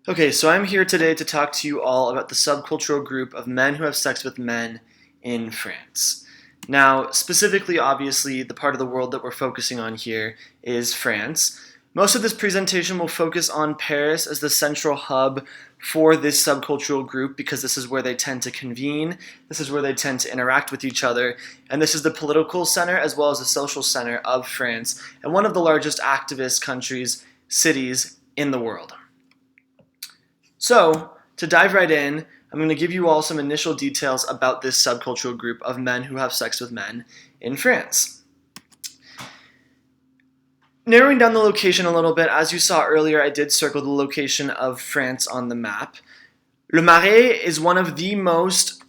Okay, so I'm here today to talk to you all about the subcultural group of men who have sex with men in France. Now, specifically, obviously, the part of the world that we're focusing on here is France. Most of this presentation will focus on Paris as the central hub for this subcultural group because this is where they tend to convene, this is where they tend to interact with each other, and this is the political center as well as the social center of France and one of the largest activist cities in the world. So, to dive right in, I'm going to give you all some initial details about this subcultural group of men who have sex with men in France. Narrowing down the location a little bit, as you saw earlier, I did circle the location of France on the map. Le Marais is one of the most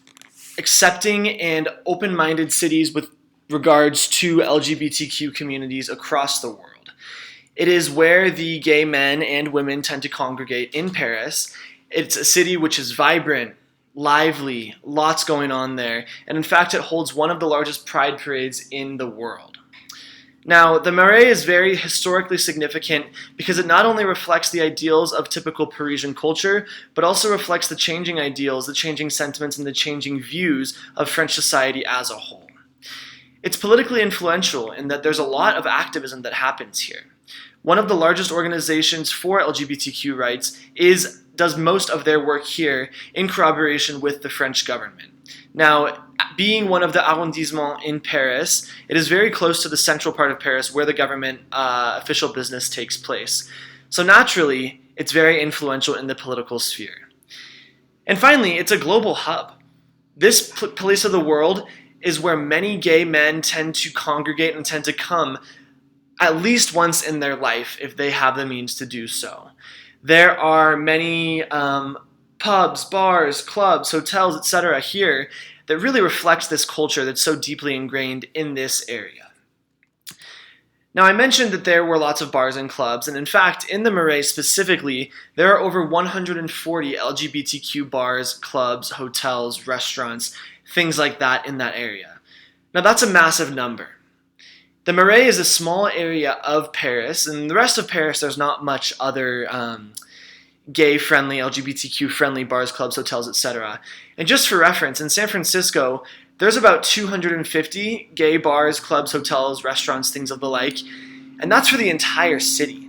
accepting and open-minded cities with regards to LGBTQ communities across the world. It is where the gay men and women tend to congregate in Paris. It's a city which is vibrant, lively, lots going on there, and in fact it holds one of the largest pride parades in the world. Now, the Marais is very historically significant because it not only reflects the ideals of typical Parisian culture, but also reflects the changing ideals, the changing sentiments, and the changing views of French society as a whole. It's politically influential in that there's a lot of activism that happens here. One of the largest organizations for LGBTQ rights does most of their work here in corroboration with the French government. Now, being one of the arrondissements in Paris, it is very close to the central part of Paris where the government official business takes place. So naturally, it's very influential in the political sphere. And finally, it's a global hub. This place of the world is where many gay men tend to congregate and tend to come at least once in their life if they have the means to do so. There are many pubs, bars, clubs, hotels, etc. here that really reflects this culture that's so deeply ingrained in this area. Now, I mentioned that there were lots of bars and clubs, and in fact, in the Marais specifically, there are over 140 LGBTQ bars, clubs, hotels, restaurants, things like that in that area. Now, that's a massive number. The Marais is a small area of Paris, and the rest of Paris there's not much other gay-friendly, LGBTQ-friendly bars, clubs, hotels, etc. And just for reference, in San Francisco, there's about 250 gay bars, clubs, hotels, restaurants, things of the like, and that's for the entire city.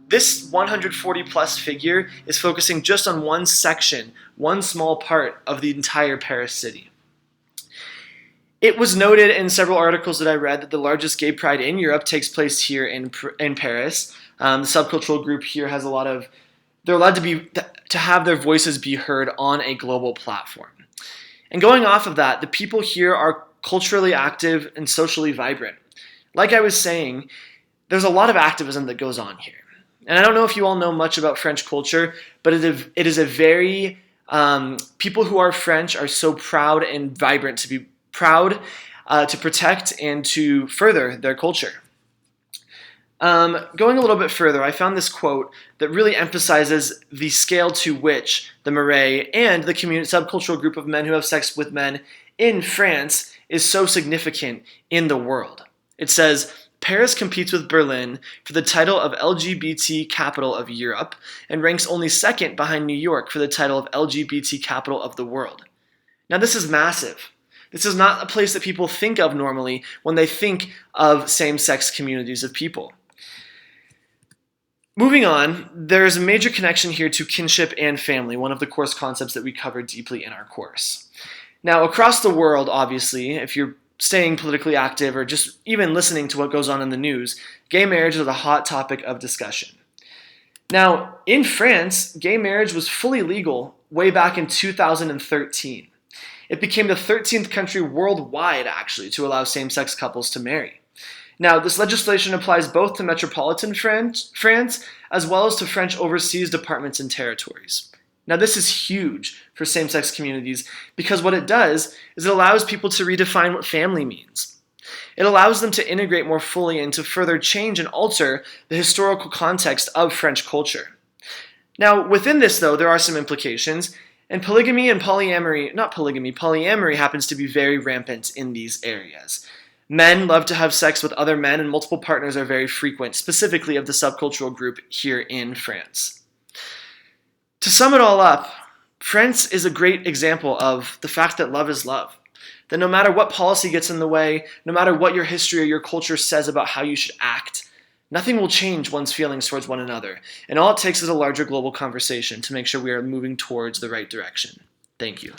This 140-plus figure is focusing just on one section, one small part of the entire Paris city. It was noted in several articles that I read that the largest gay pride in Europe takes place here in Paris. The subcultural group here has they're allowed to have their voices be heard on a global platform. And going off of that, the people here are culturally active and socially vibrant. Like I was saying, there's a lot of activism that goes on here. And I don't know if you all know much about French culture, but it is a very, people who are French are so proud and vibrant to be proud to protect and to further their culture. Going a little bit further, I found this quote that really emphasizes the scale to which the Marais and the subcultural group of men who have sex with men in France is so significant in the world. It says, Paris competes with Berlin for the title of LGBT capital of Europe and ranks only second behind New York for the title of LGBT capital of the world. Now this is massive. This is not a place that people think of normally when they think of same-sex communities of people. Moving on, there's a major connection here to kinship and family, one of the course concepts that we covered deeply in our course. Now, across the world, obviously, if you're staying politically active or just even listening to what goes on in the news, gay marriage is a hot topic of discussion. Now, in France, gay marriage was fully legal way back in 2013. It became the 13th country worldwide, actually, to allow same-sex couples to marry. Now, this legislation applies both to metropolitan France as well as to French overseas departments and territories. Now, this is huge for same-sex communities because what it does is it allows people to redefine what family means. It allows them to integrate more fully and to further change and alter the historical context of French culture. Now, within this, though, there are some implications. And polygamy and polyamory happens to be very rampant in these areas. Men love to have sex with other men, and multiple partners are very frequent, specifically of the subcultural group here in France. To sum it all up, France is a great example of the fact that love is love. That no matter what policy gets in the way, no matter what your history or your culture says about how you should act, nothing will change one's feelings towards one another. And all it takes is a larger global conversation to make sure we are moving towards the right direction. Thank you.